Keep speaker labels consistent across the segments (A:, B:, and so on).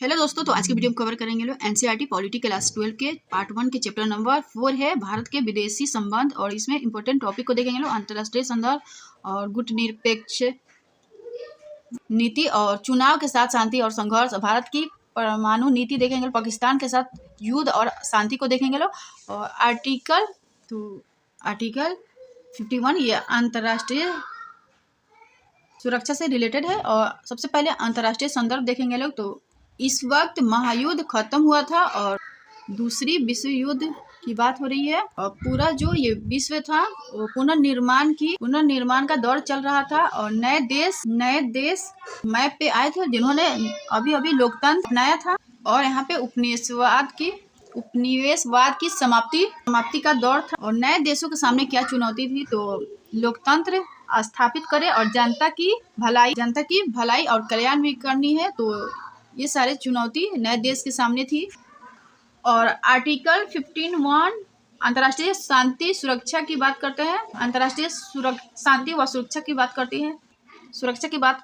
A: Hello दोस्तों, तो आज की वीडियो में कवर करेंगे लोग एनसीईआरटी पॉलिटी क्लास 12 के पार्ट 1 के चैप्टर नंबर 4 है भारत के विदेशी संबंध। और इसमें इंपॉर्टेंट टॉपिक को देखेंगे लोग अंतर्राष्ट्रीय संदर्भ और गुटनिरपेक्ष नीति और चुनाव के साथ शांति और संघर्ष। भारत की परमाणु नीति देखेंगे लोग, पाकिस्तान के साथ युद्ध और शांति को देखेंगे लोग। और आर्टिकल 51 ये अंतर्राष्ट्रीय सुरक्षा से रिलेटेड है। और सबसे पहले अंतर्राष्ट्रीय संदर्भ देखेंगे लोग। तो इस वक्त महायुद्ध खत्म हुआ था और दूसरी विश्व युद्ध की बात हो रही है। और पूरा जो ये विश्व था वो पुनर्निर्माण का दौर चल रहा था। और नए देश मैप पे आए थे जिन्होंने अभी अभी लोकतंत्र अपनाया था। और यहाँ पे उपनिवेशवाद की समाप्ति का दौर था। और नए देशों के सामने क्या चुनौती थी, तो लोकतंत्र स्थापित करे और जनता की भलाई और कल्याण भी करनी है। तो ये सारे चुनौती नए देश के सामने थी। और आर्टिकल 15(1) अंतर्राष्ट्रीय शांति सुरक्षा की बात करते हैं। अंतर्राष्ट्रीय शांति व सुरक्षा की बात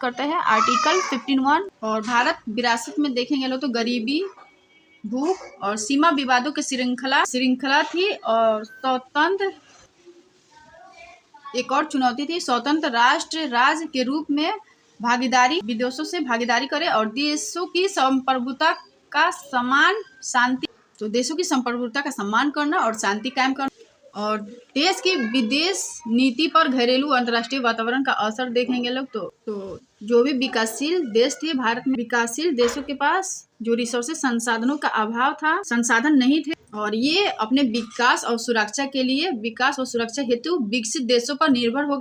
A: करते हैं आर्टिकल 15(1)। और भारत विरासत में देखेंगे लोग तो गरीबी, भूख और सीमा विवादों की श्रृंखला थी। और एक और चुनौती थी स्वतंत्र राज्य के रूप में विदेशों से भागीदारी करे और देशों की संप्रभुता का सम्मान करना और शांति कायम करना। और देश की विदेश नीति पर घरेलू अंतर्राष्ट्रीय वातावरण का असर देखेंगे लोग। तो जो भी विकासशील देश थे, भारत में विकासशील देशों के पास जो रिसोर्सेज संसाधनों का अभाव था, संसाधन नहीं थे। और ये अपने विकास और सुरक्षा हेतु विकसित देशों पर निर्भर हो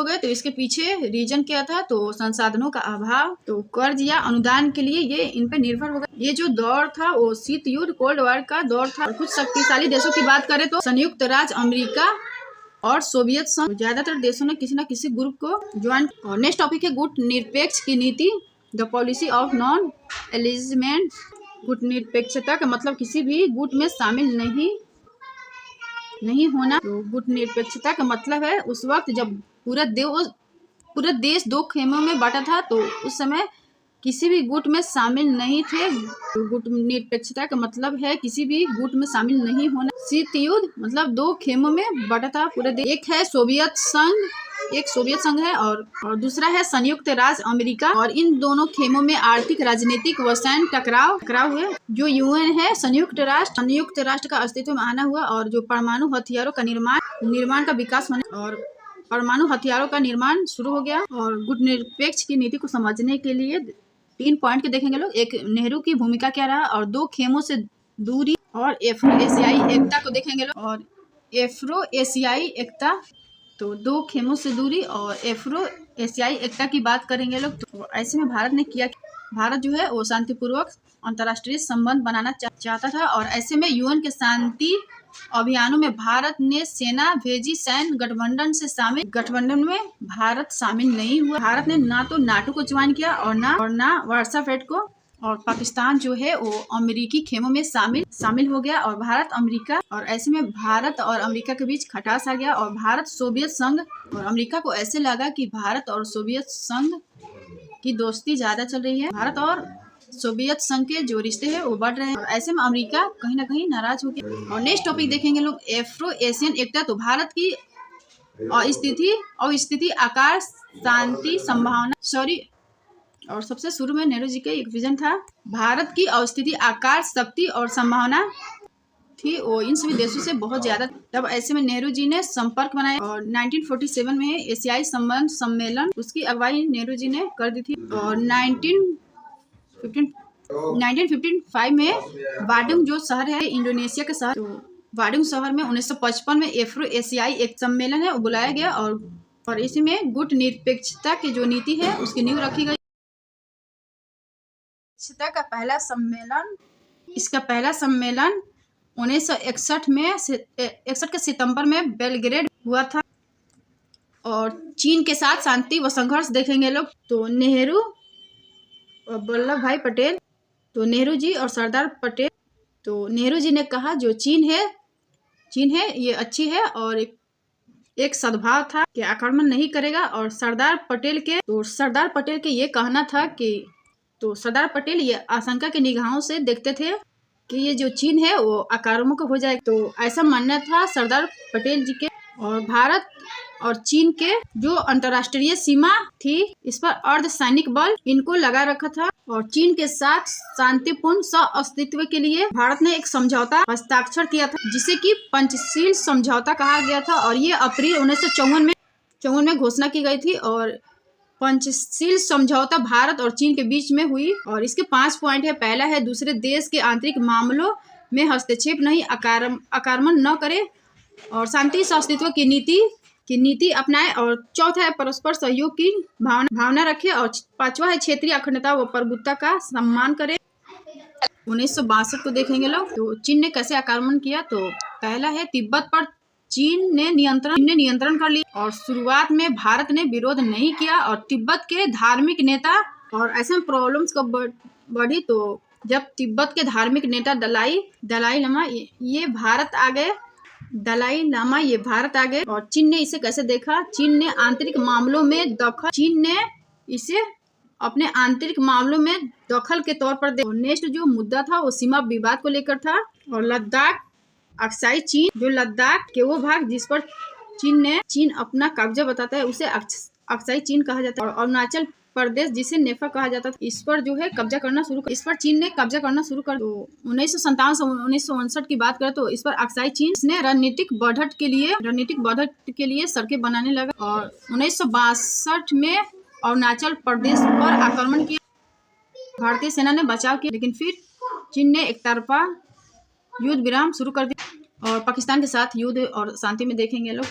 A: गए। तो इसके पीछे रीजन क्या था, तो संसाधनों का अभाव। तो कर्ज या अनुदान के लिए ये इन पे निर्भर हो गए। ये जो दौर था वो शीत युद्ध, कोल्ड वॉर का दौर था। और कुछ शक्तिशाली देशों की बात करें तो संयुक्त राज्य अमेरिका और सोवियत संघ, ज्यादातर देशों ने किसी न किसी ग्रुप को ज्वाइन। और नेक्स्ट टॉपिक है गुटनिरपेक्ष की नीति, द पॉलिसी ऑफ नॉन एलिजमेंट। गुटनिरपेक्षता का मतलब किसी भी गुट में शामिल नहीं होना। तो गुटनिरपेक्षता का मतलब है उस वक्त जब पूरा देश दो खेमों में बांटा था, तो उस समय किसी भी गुट में शामिल नहीं थे। तो गुटनिरपेक्षता का मतलब है किसी भी गुट में शामिल नहीं होना। शीत युद्ध मतलब दो खेमों में बांटा था पूरे देश। एक है सोवियत संघ है और दूसरा है संयुक्त राज्य अमेरिका। और इन दोनों खेमों में आर्थिक, राजनीतिक व सैन्य टकराव हुए। जो यूएन है संयुक्त राष्ट्र का अस्तित्व में आना हुआ। और जो परमाणु हथियारों का निर्माण का विकास होने और परमाणु हथियारों का निर्माण शुरू हो गया। और गुटनिरपेक्ष की नीति को समझने के लिए 3 पॉइंट के देखेंगे लोग। एक, नेहरू की भूमिका क्या रहा, और दो खेमों से दूरी, और एफ्रो एशियाई एकता को देखेंगे लोग। और एफ्रो एशियाई एकता, तो दो खेमों से दूरी और एफ्रो एशियाई एकता की बात करेंगे लोग। तो ऐसे में भारत ने किया, भारत जो है वो शांतिपूर्वक अंतर्राष्ट्रीय संबंध बनाना चाहता था। और ऐसे में यूएन के शांति अभियानों में भारत ने सेना भेजी। सैन्य गठबंधन में भारत शामिल नहीं हुआ। भारत ने ना तो नाटो को ज्वाइन किया और ना वार्साफेट को। और पाकिस्तान जो है वो अमेरिकी खेमों में शामिल हो गया। और ऐसे में भारत और अमेरिका के बीच खटास आ गया। और भारत, सोवियत संघ और अमेरिका को ऐसे लगा कि भारत और सोवियत संघ की दोस्ती ज्यादा चल रही है। भारत और सोवियत संघ के जो रिश्ते हैं वो बढ़ रहे हैं। और ऐसे में अमेरिका कहीं ना कहीं नाराज हो गया। और नेक्स्ट टॉपिक देखेंगे लोग एफ्रो एशियन एकता। तो भारत की अवस्थिति, आकार, शांति, संभावना। और सबसे शुरू में नेहरू जी का एक विजन था। भारत की अवस्थिति, आकार, शक्ति और संभावना थी वो इन सभी देशों से बहुत ज्यादा। तब ऐसे में नेहरू जी ने संपर्क बनाया। और 1947 में एशियाई संबंध सम्मेलन, उसकी अगुवाई नेहरू जी ने कर दी थी। और 1955 में बाडुंग जो शहर है इंडोनेशिया का शहर, तो बाडुंग शहर में 1955 में एफ्रो एशियाई एक सम्मेलन है वो बुलाया गया। और इसी में गुटनिरपेक्षता की जो नीति है उसकी नींव रखी गई। का पहला सम्मेलन 1961 के सितंबर में बेलग्रेड हुआ था। और चीन के साथ शांति व संघर्ष देखेंगे लोग। तो नेहरू और वल्लभ भाई पटेल, तो नेहरू जी और सरदार पटेल। तो नेहरू जी ने कहा जो चीन है ये अच्छी है और एक सद्भाव था कि आक्रमण नहीं करेगा। और सरदार पटेल के ये कहना था कि तो सरदार पटेल ये आशंका की निगाहों से देखते थे कि ये जो चीन है वो आक्रामक हो जाए। तो ऐसा मानना था सरदार पटेल जी के। और भारत और चीन के जो अंतर्राष्ट्रीय सीमा थी, इस पर अर्धसैनिक बल इनको लगा रखा था। और चीन के साथ शांतिपूर्ण सह अस्तित्व के लिए भारत ने एक समझौता हस्ताक्षर किया था, जिसे कि पंचशील समझौता कहा गया था। और ये अप्रैल 1954 में घोषणा की गई थी। और पंचशील समझौता भारत और चीन के बीच में हुई। और इसके 5 पॉइंट है। पहला है, दूसरे देश के आंतरिक मामलों में हस्तक्षेप नहीं, आक्रमण न करे और शांति सह अस्तित्व की नीति अपनाए। और चौथा है, परस्पर सहयोग की भावना रखे। और 5वां है, क्षेत्रीय अखंडता व प्रभुत्व का सम्मान करे। 1962 को देखेंगे लोग, तो चीन ने कैसे आक्रमण किया। तो पहला है, तिब्बत पर चीन ने नियंत्रण कर लिया। और शुरुआत में भारत ने विरोध नहीं किया। और तिब्बत के धार्मिक नेता, और ऐसे में प्रॉब्लम्स कब बढ़ी, तो जब तिब्बत के धार्मिक नेता दलाई लामा ये भारत आ गए। और चीन ने इसे कैसे देखा। चीन ने आंतरिक मामलों में दखल चीन ने इसे अपने आंतरिक मामलों में दखल के तौर पर नेक्स्ट जो मुद्दा था वो सीमा विवाद को लेकर था। और लद्दाख अक्साई चीन, जो लद्दाख के वो भाग जिस पर चीन अपना कब्जा बताता है, उसे अक्साई चीन कहा जाता है। और अरुणाचल प्रदेश, जिसे नेफा कहा जाता था, इस पर जो है कब्जा करना शुरू कर। इस पर चीन ने कब्जा करना शुरू कर। तो 1957 से 1959 की बात करें तो इस पर अक्साई चीन ने रणनीतिक बढ़त के लिए सड़कें बनाने लगा। और 1962 में अरुणाचल प्रदेश पर आक्रमण किया। भारतीय सेना ने बचाव किया, लेकिन फिर चीन ने एक तरफा युद्ध विराम शुरू कर दिया। और पाकिस्तान के साथ युद्ध और शांति में देखेंगे लोग,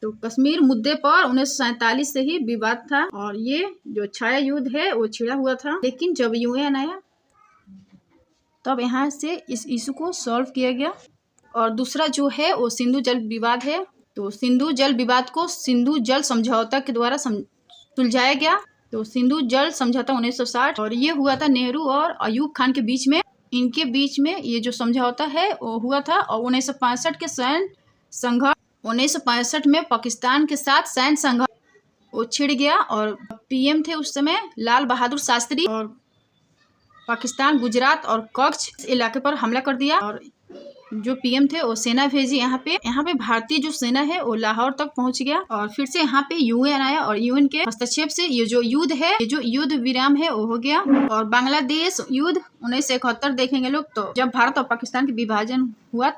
A: तो कश्मीर मुद्दे पर 1947 से ही विवाद था। और ये जो छाया युद्ध है वो छिड़ा हुआ था। लेकिन जब यूएन आया तब यहाँ से इस इशू को सॉल्व किया गया। और दूसरा जो है वो सिंधु जल विवाद है। तो सिंधु जल विवाद को सिंधु जल समझौता के द्वारा सुलझाया गया। तो सिंधु जल समझौता 1960, और ये हुआ था नेहरू और अयूब खान के बीच में। इनके बीच में ये जो समझौता है वो हुआ था। और 1965 के सैन्य संघर्ष 1965 में पाकिस्तान के साथ सैन्य संघर्ष वो छिड़ गया। और पीएम थे उस समय लाल बहादुर शास्त्री। और पाकिस्तान गुजरात और कच्छ इलाके पर हमला कर दिया। और जो पीएम थे वो सेना भेजी यहाँ पे भारतीय जो सेना है वो लाहौर तक पहुंच गया। और फिर से यहाँ पे यूएन आया। और यूएन के हस्तक्षेप से ये जो युद्ध विराम है वो हो गया। और बांग्लादेश युद्ध 1971 देखेंगे लोग, तो जब भारत और पाकिस्तान के विभाजन हुआ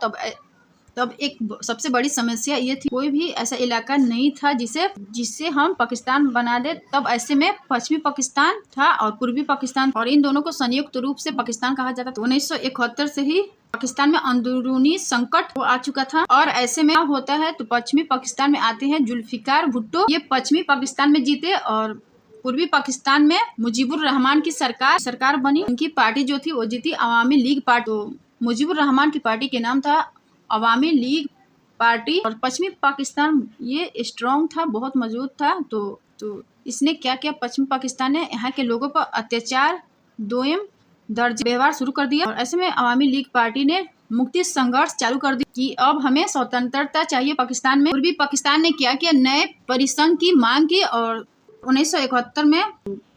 A: तब एक सबसे बड़ी समस्या ये थी, कोई भी ऐसा इलाका नहीं था जिसे हम पाकिस्तान बना दे। तब ऐसे में पश्चिमी पाकिस्तान था और पूर्वी पाकिस्तान, और इन दोनों को संयुक्त रूप से पाकिस्तान कहा जाता था। 1971 से ही पाकिस्तान में अंदरूनी संकट आ चुका था। और ऐसे में होता है तो पश्चिमी पाकिस्तान में आते हैं जुल्फिकार भुट्टो। ये पश्चिमी पाकिस्तान में जीते और पूर्वी पाकिस्तान में मुजीबुर रहमान की सरकार बनी। उनकी पार्टी जो थी वो जीती अवामी लीग पार्टी। तो मुजीबुर रहमान की पार्टी के नाम था अवामी लीग पार्टी। और पश्चिमी पाकिस्तान ये स्ट्रॉन्ग था, बहुत मजबूत था। तो इसने क्या किया, पश्चिमी पाकिस्तान ने यहाँ के लोगों पर अत्याचार दर्ज व्यवहार शुरू कर दिया। और ऐसे में अवामी लीग पार्टी ने मुक्ति संघर्ष चालू कर दी कि अब हमें स्वतंत्रता चाहिए पाकिस्तान में। पूर्वी पाकिस्तान ने क्या किया, नए परिसंघ की मांग की। और 1971 में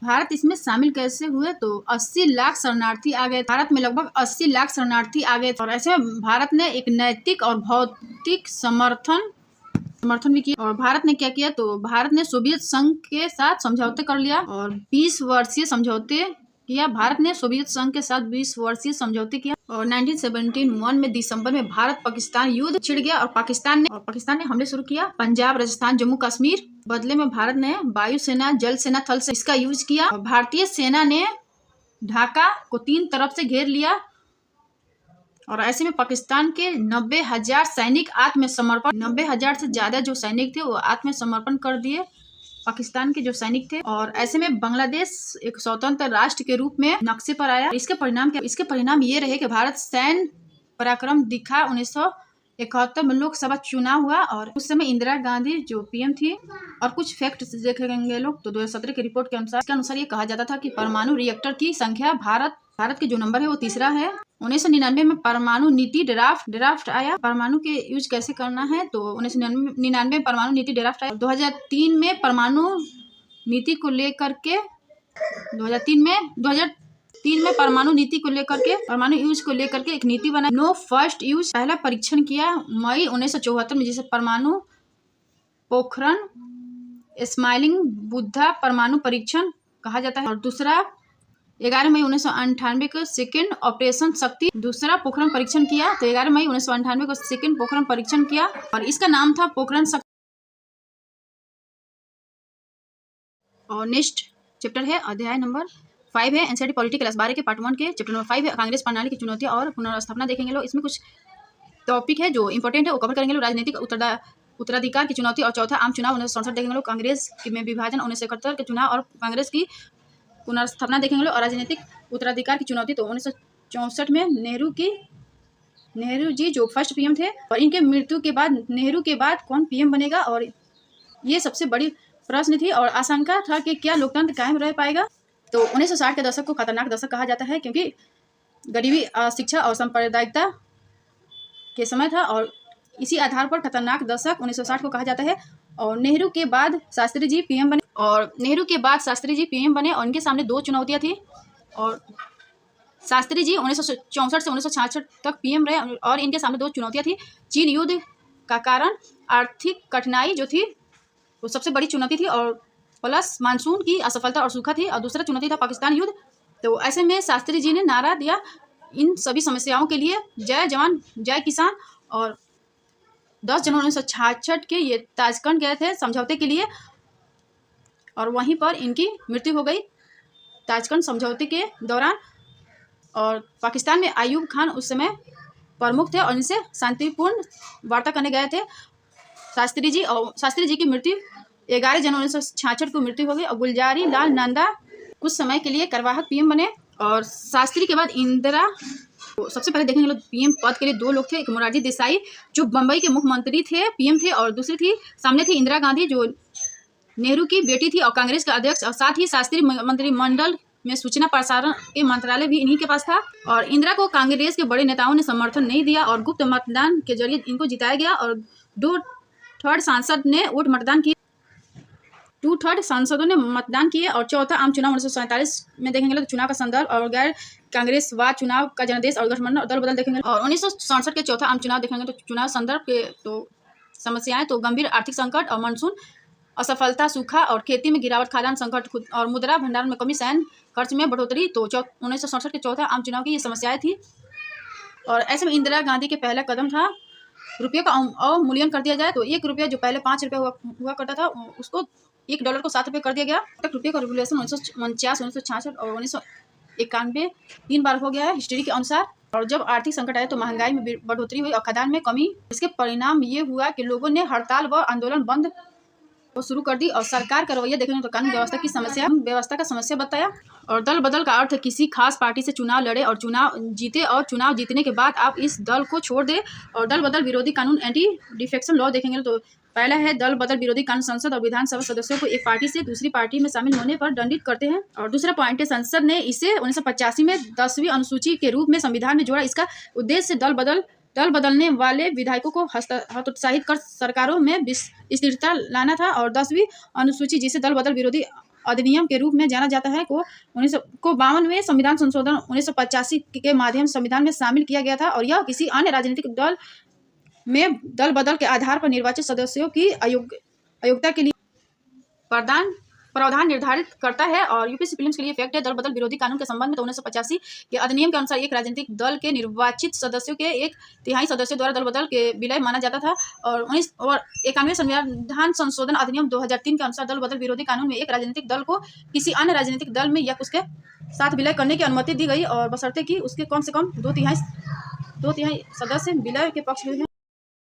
A: भारत इसमें शामिल कैसे हुए, तो 80 लाख शरणार्थी आ गए। भारत में लगभग 80 लाख शरणार्थी आ गए। और ऐसे में भारत ने एक नैतिक और भौतिक समर्थन भी किया। और भारत ने क्या किया, तो भारत ने सोवियत संघ के साथ समझौते कर लिया और 20 वर्षीय समझौते किया। भारत ने सोवियत संघ के साथ 20 वर्षीय समझौते किया। और 1971 में दिसंबर में भारत पाकिस्तान युद्ध छिड़ गया। और पाकिस्तान ने हमले शुरू किया पंजाब, राजस्थान, जम्मू कश्मीर। बदले में भारत ने वायुसेना, जल सेना, थल सेना इसका यूज किया। और भारतीय सेना ने ढाका को 3 तरफ से घेर लिया। और ऐसे में पाकिस्तान के 90,000 सैनिक 90,000 से ज्यादा जो सैनिक थे वो आत्मसमर्पण कर दिए, पाकिस्तान के जो सैनिक थे। और ऐसे में बांग्लादेश एक स्वतंत्र राष्ट्र के रूप में नक्शे पर आया। इसके परिणाम ये रहे कि भारत सैन्य पराक्रम दिखा। 1971 में लोकसभा चुनाव हुआ और उस समय इंदिरा गांधी जो पीएम थी। और कुछ फैक्ट देखेंगे लोग, तो 2017 की रिपोर्ट के अनुसार ये कहा जाता था कि परमाणु रिएक्टर की संख्या भारत के जो नंबर है वो तीसरा है। 1999 में परमाणु नीति ड्राफ्ट आया। परमाणु के यूज कैसे करना है, तो 1999 में परमाणु नीति ड्राफ्ट आया। 2003 में परमाणु नीति को लेकर के 2003 में परमाणु नीति को लेकर के, परमाणु यूज को लेकर के एक नीति बना। नो फर्स्ट यूज पहला परीक्षण किया मई 1974 में, जिसे परमाणु पोखरण स्माइलिंग बुद्धा परमाणु परीक्षण कहा जाता है। और दूसरा 11 मई 1998 को सेकेंड ऑपरेशन शक्ति दूसरा पोखरण परीक्षण किया। तो 11 मई 1998 को सेकेंड पोखरण परीक्षण किया और इसका नाम था पोखरण शक्ति। और नेक्स्ट चैप्टर है अध्याय नंबर 5 है एनसीईआरटी पॉलिटी क्लास 12 के पार्ट 1 के चैप्टर नंबर 5 है कांग्रेस प्रणाली की चुनौतियां और पुनर्स्थापना देखेंगे लोग। इसमें कुछ टॉपिक है जो इंपॉर्टेंट है वो कवर करेंगे लोग। राजनीतिक उत्तराधिकार की चुनौती और चौथा आम चुनाव 1967 देखेंगे लोग। कांग्रेस में विभाजन 1971 के चुनाव और कांग्रेस की पुनर्स्थापना देखेंगे लोग। और राजनीतिक उत्तराधिकार की चुनौती तो 1964 में नेहरू जी जो फर्स्ट पीएम थे और इनके मृत्यु के बाद नेहरू के बाद कौन पीएम बनेगा, और ये सबसे बड़ी प्रश्न थी और आशंका था कि क्या लोकतंत्र कायम रह पाएगा। तो 1960 के दशक को खतरनाक दशक कहा जाता है क्योंकि गरीबी, शिक्षा और सांप्रदायिकता के समय था और इसी आधार पर खतरनाक दशक 1960 को कहा जाता है। और नेहरू के बाद शास्त्री जी पीएम बने और उनके सामने दो चुनौतियां थी। और शास्त्री जी 1964 से 1966 तक पीएम रहे और इनके सामने दो चुनौतियां थी। चीन युद्ध का कारण आर्थिक कठिनाई जो थी वो सबसे बड़ी चुनौती थी और प्लस मानसून की असफलता और सूखा थी। और दूसरा चुनौती था पाकिस्तान युद्ध। तो ऐसे में शास्त्री जी ने नारा दिया इन सभी समस्याओं के लिए जय जवान जय किसान। और 10 जनवरी 1966 के ये ताशकंद गए थे समझौते के लिए और वहीं पर इनकी मृत्यु हो गई ताशकंद समझौते के दौरान। और पाकिस्तान में अयूब खान उस समय प्रमुख थे और इनसे शांतिपूर्ण वार्ता करने गए थे शास्त्री जी। और शास्त्री जी की मृत्यु 11 जनवरी 1966 को मृत्यु हो गई। और गुलजारी लाल नंदा कुछ समय के लिए कार्यवाहक पीएम बने। और शास्त्री के बाद इंदिरा, तो सबसे पहले देखेंगे लोग पीएम पद के लिए दो लोग थे। एक मोरारजी देसाई जो बम्बई के मुख्यमंत्री थे, पीएम थे, और दूसरी सामने थी इंदिरा गांधी जो नेहरू की बेटी थी और कांग्रेस के अध्यक्ष। और साथ ही शास्त्री मंत्रिमंडल में सूचना प्रसारण के मंत्रालय भी इन्हीं के पास था। और इंदिरा को कांग्रेस के बड़े नेताओं ने समर्थन नहीं दिया और गुप्त मतदान के जरिए इनको जिताया गया और 2/3 सांसद ने वोट मतदान किए 2/3 सांसदों ने मतदान किए। और चौथा आम चुनाव 1947 में देखेंगे तो चुनाव का संदर्भ और गैर कांग्रेसवाद चुनाव का जनादेश और गठबंधन और दल बदल देखेंगे। और 1967 के चौथा आम चुनाव देखेंगे तो चुनाव संदर्भ के तो समस्याएं तो गंभीर आर्थिक संकट और मानसून असफलता, सूखा और खेती में गिरावट, खाद्यान्न संकट और मुद्रा भंडारण में कमी, सैन्य खर्च में बढ़ोतरी। तो 1967 के चौथा आम चुनाव की ये समस्याएं थी। और ऐसे में इंदिरा गांधी के पहला कदम था रुपये का अवमूल्यन कर दिया जाए। तो 1 रुपया जो पहले 5 रुपये हुआ करता था उसको $1 को 7 रुपये कर दिया गया। तक रुपये का रेगुलेशन 1949, 1966 और 1991 3 बार हो गया है हिस्ट्री के अनुसार। और जब आर्थिक संकट आया तो महंगाई में बढ़ोतरी हुई और खाद्यान्न में कमी। इसके परिणाम ये हुआ कि लोगों ने हड़ताल व आंदोलन बंद को शुरू कर दी और सरकार का रवैया देखेंगे तो कानून व्यवस्था का समस्या बताया। और दल बदल का अर्थ किसी खास पार्टी से चुनाव लड़े और चुनाव जीते और चुनाव जीतने के बाद आप इस दल को छोड़ दे। और दल बदल विरोधी कानून एंटी डिफेक्शन लॉ देखेंगे तो पहला है दल बदल विरोधी कानून संसद और विधानसभा सदस्यों को एक पार्टी से दूसरी पार्टी में शामिल होने पर दंडित करते हैं। और दूसरा पॉइंट है संसद ने इसे 1985 में 10वीं अनुसूची के रूप में संविधान में जोड़ा। इसका उद्देश्य दल बदलने वाले विधायकों को हतोत्साहित कर सरकारों में स्थिरता लाना था। और 10वीं अनुसूची जिसे दल बदल विरोधी अधिनियम के रूप में जाना जाता है को 52वें संविधान संशोधन 1985 के माध्यम से संविधान में शामिल किया गया था। और यह किसी अन्य राजनीतिक दल में दल बदल के आधार पर निर्वाचित सदस्यों की अयोग्यता के लिए प्रावधान निर्धारित करता है। और यूपीएससी प्रीलिम्स के लिए इफेक्ट है दल बदल विरोधी कानून के संबंध में तो 1985 के अधिनियम के अनुसार एक राजनीतिक दल के निर्वाचित सदस्यों के 1/3 सदस्यों द्वारा दल बदल के विलय माना जाता था। और 91वें संविधान संशोधन अधिनियम 2003 के अनुसार दल बदल विरोधी कानून में एक राजनीतिक दल को किसी अन्य राजनीतिक दल में या उसके साथ विलय करने की अनुमति दी गई और बशर्ते कि उसके कम से कम 2/3 सदस्य विलय के पक्ष में।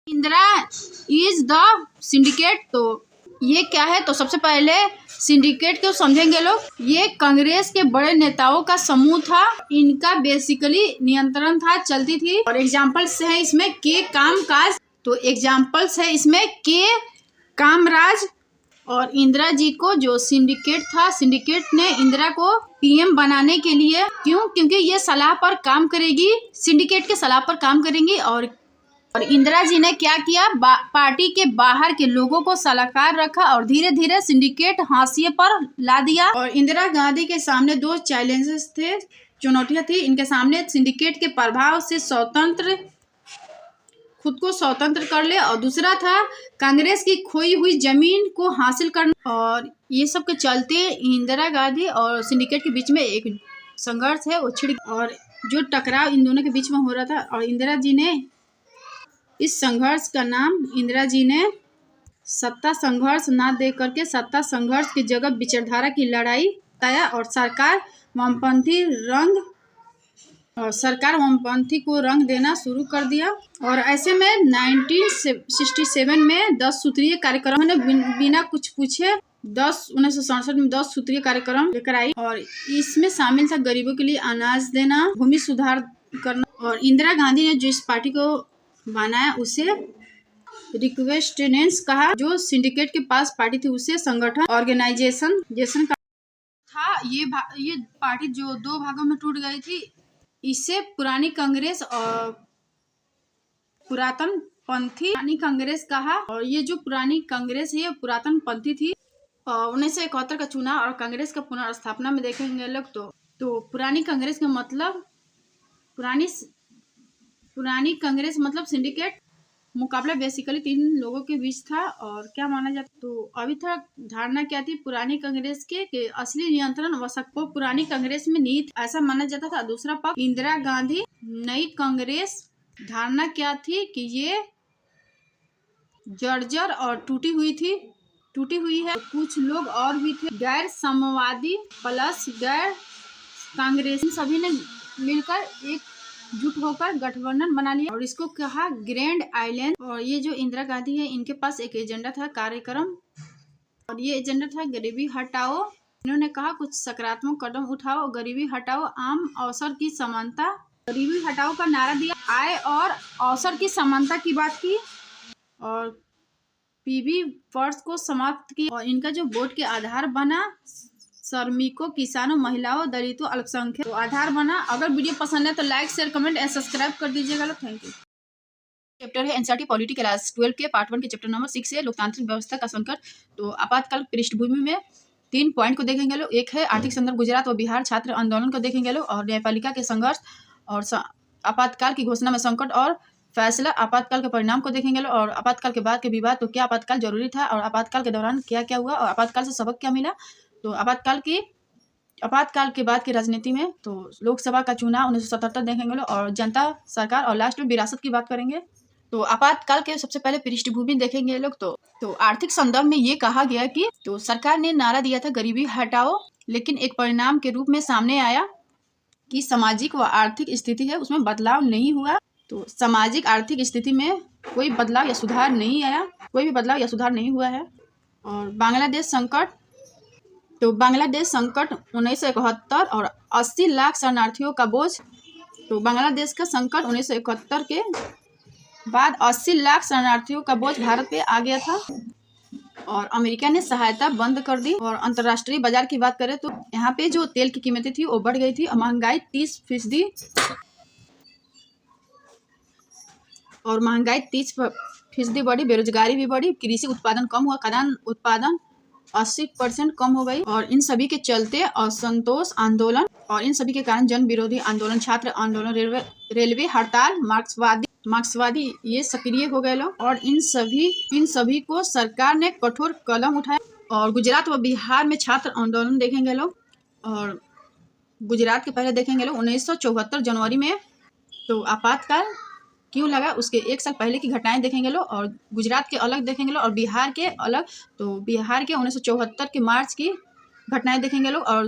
A: इंदिरा इज द सिंडिकेट, तो ये क्या है तो सबसे पहले सिंडिकेट को समझेंगे लोग। ये कांग्रेस के बड़े नेताओं का समूह था, इनका बेसिकली नियंत्रण था चलती थी। और एग्जाम्पल्स है इसमें के कामकाज, तो एग्जाम्पल्स है इसमें के कामराज। और इंदिरा जी को जो सिंडिकेट था, सिंडिकेट ने इंदिरा को पीएम बनाने के लिए क्योंकि ये सलाह पर काम करेगी, सिंडिकेट के सलाह पर काम करेंगी और और इंदिरा जी ने क्या किया, पार्टी के बाहर के लोगों को सलाहकार रखा और धीरे धीरे सिंडिकेट हाशिए पर ला दिया। और इंदिरा गांधी के सामने दो चैलेंजेस थे, चुनौतियां थी इनके सामने। सिंडिकेट के प्रभाव से खुद को स्वतंत्र कर ले, और दूसरा था कांग्रेस की खोई हुई जमीन को हासिल करना। और ये सब के चलते इंदिरा गांधी और सिंडिकेट के बीच में एक संघर्ष है वो छिड़, और जो टकराव इन दोनों के बीच में हो रहा था। और इंदिरा जी ने इस संघर्ष का नाम, इंदिरा जी ने सत्ता संघर्ष ना दे करके सत्ता संघर्ष की जगह विचारधारा की लड़ाई बताया। और सरकार वामपंथी को रंग देना शुरू कर दिया। और ऐसे में 1967 में 10 सूत्रीय कार्यक्रम ने बिना कुछ पूछे 1967 में 10 सूत्रीय कार्यक्रम लेकर आई। और इसमें शामिल था गरीबों के लिए अनाज देना, भूमि सुधार करना। और इंदिरा गांधी ने जो इस पार्टी को बनाया उसे रिक्वेस्टेनेंस कहा। जो सिंडिकेट के पास पार्टी थी उसे संगठन ऑर्गेनाइजेशन का था। ये पार्टी जो दो भागों में टूट गई थी, इसे पुरानी कांग्रेस और पुरातन कांग्रेस कहा। और ये जो पुरानी कांग्रेस है ये पुरातन पंथी थी। 1971 का चुनाव और कांग्रेस का पुनर्स्थापना में देखेंगे लोग तो पुरानी कांग्रेस का मतलब पुरानी कांग्रेस मतलब सिंडिकेट मुकाबला बेसिकली 3 लोगों के बीच था। और क्या माना जाता, तो अभी तक धारणा क्या थी पुरानी कांग्रेस के असली नियंत्रण को पुरानी कांग्रेस में नहीं था, ऐसा माना जाता था। दूसरा पक्ष इंदिरा गांधी नई कांग्रेस, धारणा क्या थी कि ये जर्जर और टूटी हुई है। कुछ लोग और भी थे, गैर साम्यवादी प्लस गैर कांग्रेसी, सभी ने मिलकर एकजुट होकर गठबंधन बना लिया और इसको कहा ग्रैंड आइलैंड। और ये जो इंदिरा गांधी है इनके पास एक एजेंडा था, कार्यक्रम, और ये एजेंडा था गरीबी हटाओ। इन्होंने कहा कुछ सकारात्मक कदम उठाओ, गरीबी हटाओ, आम अवसर की समानता, गरीबी हटाओ का नारा दिया, आय और अवसर की समानता की बात की, और पीबी फर्स्ट को समाप्त किया। और इनका जो वोट के आधार बना श्रमिकों, किसानों, महिलाओं, दलितों, अल्पसंख्यक तो आधार बना। अगर वीडियो पसंद है तो like, share, comment and subscribe कर दीजिएगा। Thank you. चैप्टर है एनसीईआरटी पॉलिटी क्लास 12 के पार्ट 1 के चैप्टर नंबर 6 है लोकतांत्रिक व्यवस्था का संकट। तो आपातकाल पृष्ठभूमि में 3 पॉइंट को देखेंगे लोग। एक है आर्थिक संदर्भ, गुजरात और बिहार छात्र आंदोलन को देखेंगे लोग, और न्यायपालिका के संघर्ष, और आपातकाल की घोषणा में संकट और फैसला, आपातकाल के परिणाम को देखेंगे लोग, और आपातकाल के बाद के विवाद, तो क्या आपातकाल जरूरी था और आपातकाल के दौरान क्या क्या हुआ और आपातकाल से सबक क्या मिला। तो आपातकाल के बाद की राजनीति में तो लोकसभा का चुनाव 1977 देखेंगे लोग, और जनता सरकार, और लास्ट में विरासत की बात करेंगे। तो आपातकाल के सबसे पहले पृष्ठभूमि देखेंगे लोग। तो आर्थिक संदर्भ में ये कहा गया कि तो सरकार ने नारा दिया था गरीबी हटाओ, लेकिन एक परिणाम के रूप में सामने आया कि सामाजिक व आर्थिक स्थिति है उसमें बदलाव नहीं हुआ। तो सामाजिक आर्थिक स्थिति में कोई बदलाव या सुधार नहीं आया, कोई भी बदलाव या सुधार नहीं हुआ है। और बांग्लादेश संकट, तो बांग्लादेश संकट 1971 और 80 लाख शरणार्थियों का बोझ। तो बांग्लादेश का संकट 1971 के बाद 80 लाख शरणार्थियों का बोझ भारत पे आ गया था, और अमेरिका ने सहायता बंद कर दी। और अंतर्राष्ट्रीय बाजार की बात करें तो यहाँ पे जो तेल की कीमतें थी वो बढ़ गई थी, महंगाई 30% बढ़ी, बेरोजगारी भी बढ़ी, कृषि उत्पादन कम हुआ, खाद्यान्न उत्पादन 80% कम हो गई। और इन सभी के चलते असंतोष आंदोलन, और इन सभी के कारण जन विरोधी आंदोलन, छात्र आंदोलन, रेलवे हड़ताल, मार्क्सवादी ये सक्रिय हो गए लोग। और इन सभी को सरकार ने कठोर कदम उठाया। और गुजरात व बिहार में छात्र आंदोलन देखेंगे लोग। और गुजरात के पहले देखेंगे लोग 1974 जनवरी में तो आपातकाल क्यों लगा उसके 1 साल पहले की घटनाएं देखेंगे लोग। और गुजरात के अलग देखेंगे लोग और बिहार के अलग। तो बिहार के 1974 के मार्च की घटनाएं देखेंगे लोग, और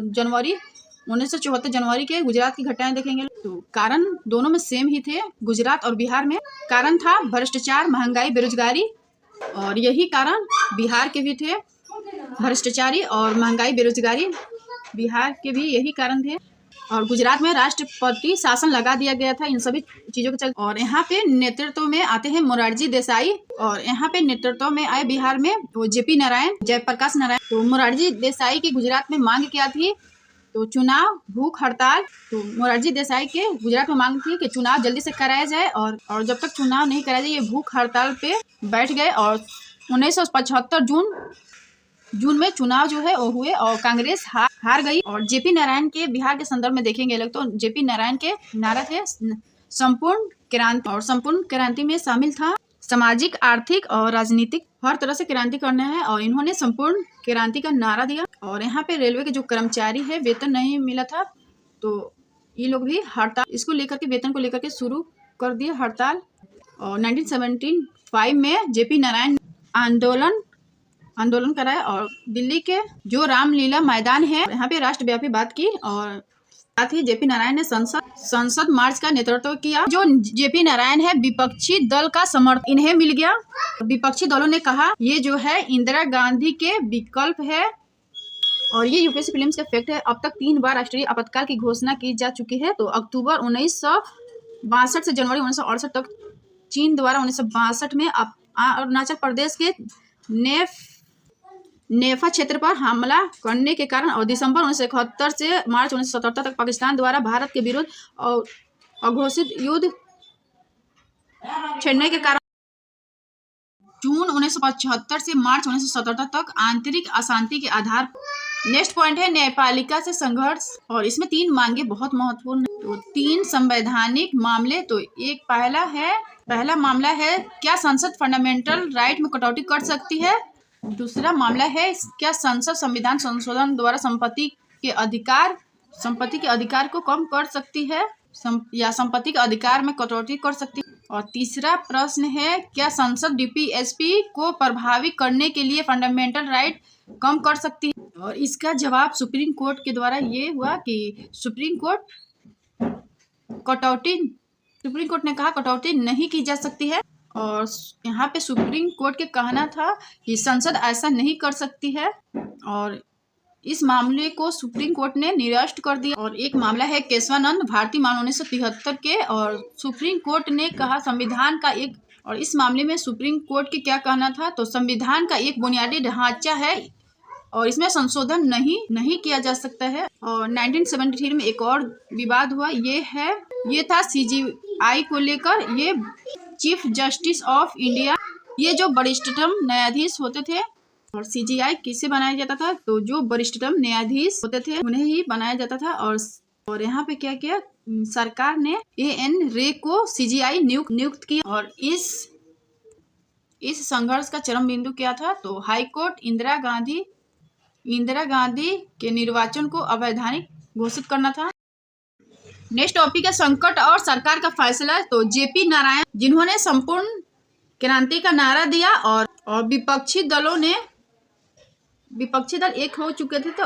A: 1974 जनवरी के गुजरात की घटनाएं देखेंगे लोग। तो कारण दोनों में सेम ही थे, गुजरात और बिहार में। कारण था भ्रष्टाचार, महंगाई, बेरोजगारी, और यही कारण बिहार के भी थे, भ्रष्टाचारी और महंगाई, बेरोजगारी, बिहार के भी यही कारण थे। और गुजरात में राष्ट्रपति शासन लगा दिया गया था इन सभी चीजों के चलते। और यहाँ पे नेतृत्व में आते हैं मोरारजी देसाई, और यहाँ पे नेतृत्व में आए बिहार में वो जयप्रकाश नारायण। तो मोरारजी देसाई की गुजरात में मांग क्या थी तो चुनाव भूख हड़ताल। तो मोरारजी देसाई के गुजरात में मांग थी कि चुनाव जल्दी से कराया जाए और जब तक चुनाव नहीं कराया जाए ये भूख हड़ताल पे बैठ गए। और 1975 जून में चुनाव जो है वो हुए और कांग्रेस हार गई। और जेपी नारायण के बिहार के संदर्भ में देखेंगे लोग तो जेपी नारायण के नारा थे संपूर्ण क्रांति। और संपूर्ण क्रांति में शामिल था सामाजिक, आर्थिक और राजनीतिक हर तरह से क्रांति करना है। और इन्होंने संपूर्ण क्रांति का नारा दिया। और यहाँ पे रेलवे के जो कर्मचारी है वेतन नहीं मिला था तो ये लोग भी हड़ताल इसको लेकर के वेतन को लेकर के शुरू कर दिए हड़ताल। और 1975 में जेपी नारायण आंदोलन कराया और दिल्ली के जो रामलीला मैदान है यहाँ पे राष्ट्रव्यापी बात की। और साथ ही जेपी नारायण ने संसद मार्च का नेतृत्व किया। जो जेपी नारायण है विपक्षी दल का समर्थन इन्हें मिल गया। विपक्षी दलों ने कहा ये जो है इंदिरा गांधी के विकल्प है और ये यूपीएससी फिल्म्स का फैक्ट है। अब तक 3 बार राष्ट्रीय आपातकाल की घोषणा की जा चुकी है। तो अक्टूबर 1962 से जनवरी 1968 तक चीन द्वारा 1962 में अरुणाचल प्रदेश के नेफा क्षेत्र पर हमला करने के कारण और दिसंबर 1971 से मार्च 1977 तक पाकिस्तान द्वारा भारत के विरुद्ध और अघोषित युद्ध छेड़ने के कारण जून 1975 से मार्च 1977 तक आंतरिक अशांति के आधार। नेक्स्ट पॉइंट है न्यायपालिका से संघर्ष और इसमें 3 मांगे बहुत महत्वपूर्ण है। तो 3 संवैधानिक मामले। तो एक पहला मामला है क्या संसद फंडामेंटल राइट में कटौती कर सकती है। दूसरा मामला है क्या संसद संविधान संशोधन द्वारा संपत्ति के अधिकार को कम कर सकती है या संपत्ति के अधिकार में कटौती कर सकती है। और तीसरा प्रश्न है क्या संसद डीपीएसपी को प्रभावित करने के लिए फंडामेंटल राइट कम कर सकती है। और इसका जवाब सुप्रीम कोर्ट के द्वारा ये हुआ कि सुप्रीम कोर्ट ने कहा कटौती नहीं की जा सकती है। और यहाँ पे सुप्रीम कोर्ट के कहना था कि संसद ऐसा नहीं कर सकती है और इस मामले को सुप्रीम कोर्ट ने निरस्त कर दिया। और एक मामला है केशवानंद भारती मान 1973 के और सुप्रीम कोर्ट ने कहा संविधान का एक। और इस मामले में सुप्रीम कोर्ट के क्या कहना था तो संविधान का एक बुनियादी ढांचा है और इसमें संशोधन नहीं किया जा सकता है। और 1973 में एक और विवाद हुआ ये था सीजीआई को लेकर। ये चीफ जस्टिस ऑफ इंडिया ये जो वरिष्ठतम न्यायाधीश होते थे और सीजीआई किसे बनाया जाता था तो जो वरिष्ठतम न्यायाधीश होते थे उन्हें ही बनाया जाता था। और यहाँ पे क्या किया सरकार ने एएन रे को सीजीआई नियुक्त किया। और इस संघर्ष का चरम बिंदु क्या था तो हाई कोर्ट इंदिरा गांधी के निर्वाचन को अवैधानिक घोषित करना था। नेक्स्ट टॉपिक है संकट और सरकार का फैसला। तो जेपी नारायण जिन्होंने संपूर्ण क्रांति का नारा दिया और विपक्षी दल एक हो चुके थे तो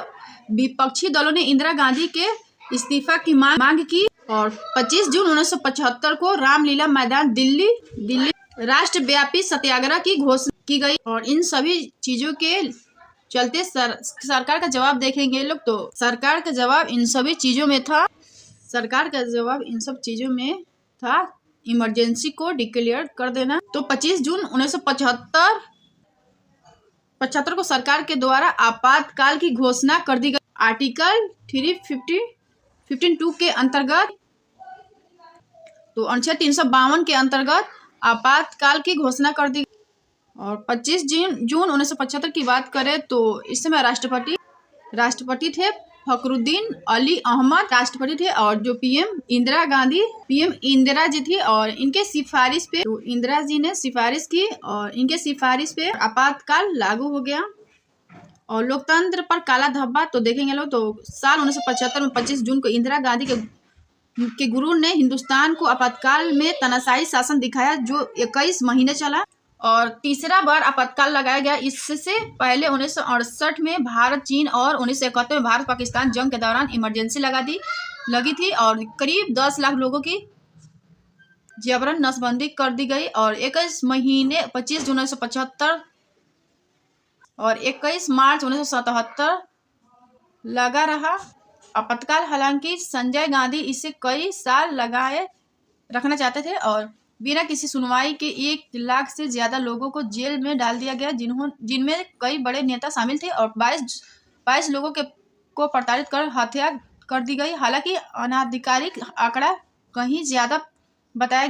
A: विपक्षी दलों ने इंदिरा गांधी के इस्तीफा की मांग की। और 25 जून 1975 को रामलीला मैदान दिल्ली राष्ट्रव्यापी सत्याग्रह की घोषणा की गई। और इन सभी चीजों के चलते सरकार का जवाब देखेंगे लोग तो सरकार का जवाब इन सभी चीजों में था इमरजेंसी को डिक्लेयर कर देना। तो 25 जून 1975 को सरकार के द्वारा आपातकाल की घोषणा कर दी गई। आर्टिकल 352 के अंतर्गत तो अनुच्छेद 352 के अंतर्गत आपातकाल की घोषणा कर दी। और 25 जून 1975 की बात करें तो इस समय राष्ट्रपति थे फखरुद्दीन अली अहमद राष्ट्रपति थे। और जो पीएम इंदिरा जी थी और इनके सिफारिश पे तो इंदिरा जी ने सिफारिश की और इनके सिफारिश पे आपातकाल लागू हो गया। और लोकतंत्र पर काला धब्बा तो देखेंगे लोग तो साल 1975 में 25 जून को इंदिरा गांधी के गुरु ने हिंदुस्तान को आपातकाल में तानाशाही शासन दिखाया जो 21 महीने चला। और तीसरा बार आपातकाल लगाया गया। इससे पहले 1968 में भारत चीन और 1971 में भारत पाकिस्तान जंग के दौरान इमरजेंसी लगी थी और करीब 10 लाख लोगों की जबरन नसबंदी कर दी गई। और 21 महीने 25 जून 1975 और 21 मार्च 1977 लगा रहा आपातकाल। हालांकि संजय गांधी इसे कई साल लगाए रखना चाहते थे और बिना किसी सुनवाई के 1 लाख से ज्यादा लोगों को जेल में डाल दिया गया जिनमें कई बड़े नेता शामिल थे। और 22 लोगों के को प्रताड़ित कर हत्या कर दी गई। हालांकि अनाधिकारिक आंकड़ा कहीं ज्यादा बताया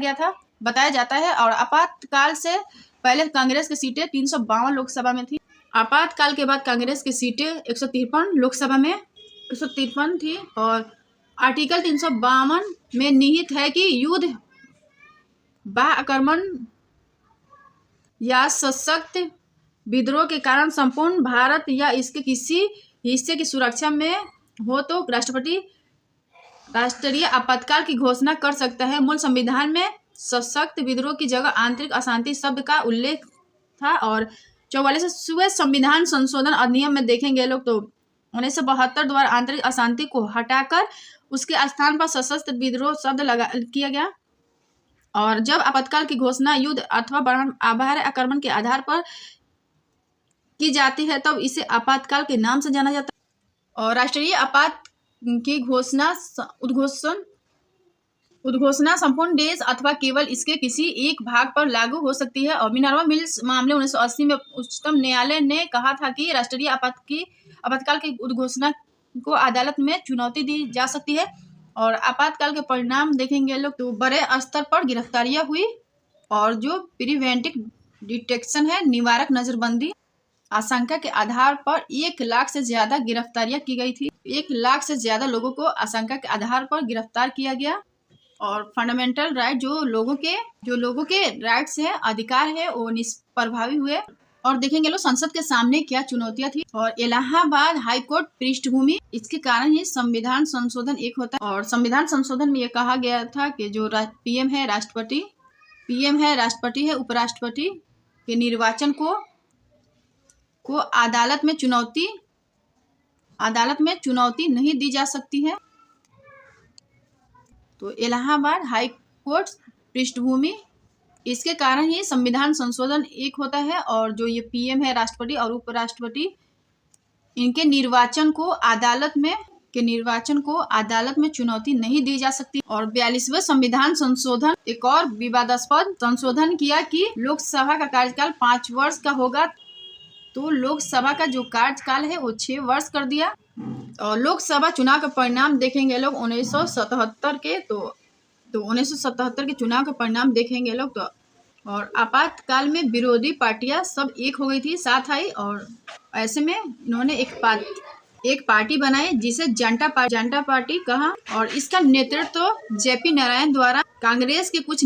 A: जाता है। और आपातकाल से पहले कांग्रेस की सीटें 352 लोकसभा में थी। आपातकाल के बाद कांग्रेस की सीटें 153 लोकसभा में 153 थी। और आर्टिकल 352 में निहित है कि युद्ध, बाह्य आक्रमण या सशक्त विद्रोह के कारण संपूर्ण भारत या इसके किसी हिस्से की सुरक्षा में हो तो राष्ट्रपति राष्ट्रीय आपातकाल की घोषणा कर सकता है। मूल संविधान में सशक्त विद्रोह की जगह आंतरिक अशांति शब्द का उल्लेख था। और 44वें संविधान संशोधन अधिनियम में देखेंगे लोग तो 1972 द्वारा आंतरिक अशांति को हटाकर उसके स्थान पर सशस्त्र विद्रोह शब्द किया गया। और जब आपातकाल की घोषणा युद्ध अथवा बाह्य आक्रमण के आधार पर की जाती है तब इसे आपातकाल के नाम से जाना जाता है। और राष्ट्रीय आपात की उद्घोषणा संपूर्ण देश अथवा केवल इसके किसी एक भाग पर लागू हो सकती है। और मिनर्वा मिल्स मामले 1980 में उच्चतम न्यायालय ने कहा था कि राष्ट्रीय आपातकाल की उद्घोषणा को अदालत में चुनौती दी जा सकती है। और आपातकाल के परिणाम देखेंगे लोग तो बड़े स्तर पर गिरफ्तारियां हुई। और जो प्रिवेंटिव डिटेक्शन है, निवारक नजरबंदी, आशंका के आधार पर 1 लाख से ज्यादा गिरफ्तारियां की गई थी। 1 लाख से ज्यादा लोगों को आशंका के आधार पर गिरफ्तार किया गया। और फंडामेंटल राइट जो लोगों के राइट्स है, अधिकार है, वो निष्प्रभावी हुए। और देखेंगे लोग संसद के सामने क्या चुनौतियां थी। और इलाहाबाद हाईकोर्ट पृष्ठभूमि, इसके कारण ही संविधान संशोधन एक होता है। और संविधान संशोधन में यह कहा गया था कि जो पीएम है राष्ट्रपति है उपराष्ट्रपति के निर्वाचन को अदालत में चुनौती नहीं दी जा सकती है। तो इलाहाबाद हाई कोर्ट पृष्ठभूमि, इसके कारण ही संविधान संशोधन एक होता है। और जो ये पीएम है राष्ट्रपति और उपराष्ट्रपति, इनके निर्वाचन को अदालत में चुनौती नहीं दी जा सकती। और 42वें संविधान संशोधन एक और विवादास्पद संशोधन किया कि लोकसभा का कार्यकाल 5 वर्ष का होगा। तो लोकसभा का जो कार्यकाल है वो 6 वर्ष कर दिया। और लोकसभा चुनाव का परिणाम देखेंगे लोग 1977 के तो 1977 के चुनाव का परिणाम देखेंगे लोग तो। और आपातकाल में विरोधी पार्टियां सब एक हो गई थी, साथ आई। और ऐसे में इन्होंने एक पार्टी बनाई जिसे जनता पार्टी कहा। और इसका नेतृत्व जेपी नारायण द्वारा कांग्रेस के कुछ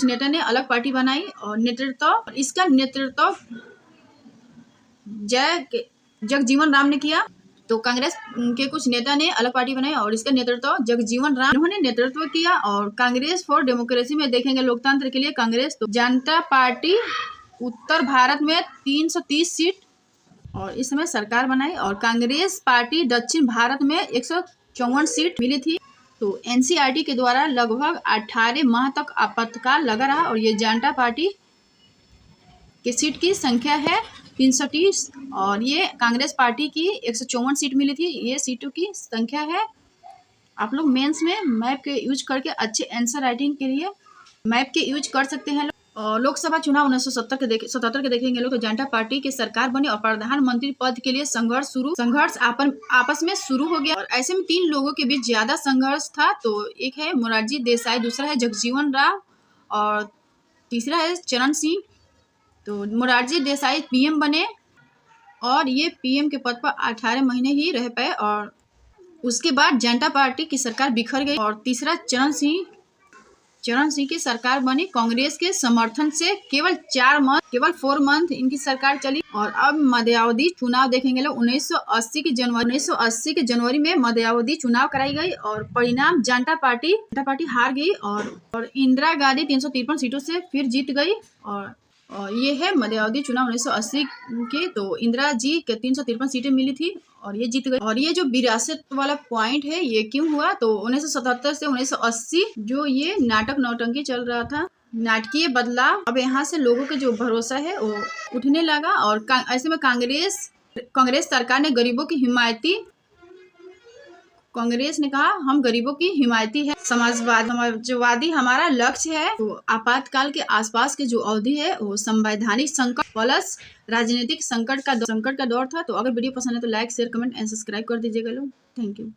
A: नेता ने अलग पार्टी बनाई। और इसका नेतृत्व जगजीवन राम ने किया। तो कांग्रेस के कुछ नेता ने अलग पार्टी बनाई और इसका नेतृत्व जगजीवन राम इन्होंने नेतृत्व किया। और कांग्रेस फॉर डेमोक्रेसी में देखेंगे लोकतंत्र के लिए कांग्रेस। तो जनता पार्टी उत्तर भारत में 330 सीट और इस समय सरकार बनाई। और कांग्रेस पार्टी दक्षिण भारत में 154 सीट मिली थी। तो एनसीईआरटी के द्वारा लगभग 18 माह तक आपातकाल लगा रहा। और ये जनता पार्टी की सीट की संख्या है 330 और ये कांग्रेस पार्टी की 154 सीट मिली थी। ये सीटों की संख्या है। आप लोग मेंस में मैप के यूज करके अच्छे आंसर राइटिंग के लिए मैप के यूज कर सकते हैं। लोकसभा चुनाव 1977 के देखेंगे लोग तो जनता पार्टी की सरकार बनी और प्रधानमंत्री पद के लिए संघर्ष आपस में शुरू हो गया। और ऐसे में 3 लोगों के बीच ज्यादा संघर्ष था। तो एक है मोरारजी देसाई, दूसरा है जगजीवन राम और तीसरा है चरण सिंह। तो मोरारजी देसाई पीएम बने और ये पीएम के पद पर 18 महीने ही रह पाए। और उसके बाद जनता पार्टी की सरकार बिखर गई। और तीसरा चरण सिंह की सरकार बनी कांग्रेस के समर्थन से। केवल 4 मंथ इनकी सरकार चली। और अब मध्यावधि चुनाव देखेंगे लोग 1980 के जनवरी में मध्यावधि चुनाव कराई गई। और परिणाम जनता पार्टी हार गई और इंदिरा गांधी 353 सीटों से फिर जीत गई। और ये है मध्यावधि चुनाव 1980 के। तो इंदिरा जी के 353 सीटें मिली थी और ये जीत गई। और ये जो विरासत वाला पॉइंट है ये क्यों हुआ, तो 1977 से 1980 जो ये नाटक नौटंकी चल रहा था, नाटकीय बदलाव, अब यहाँ से लोगों का जो भरोसा है वो उठने लगा। और ऐसे में कांग्रेस सरकार ने गरीबों की कांग्रेस ने कहा हम गरीबों की हिमायती है। समाजवादी हमारा लक्ष्य है। तो आपातकाल के आसपास के जो अवधि है वो संवैधानिक संकट प्लस राजनीतिक संकट का दौर था। तो अगर वीडियो पसंद है तो like share comment and subscribe कर दीजिएगा लोग। Thank you.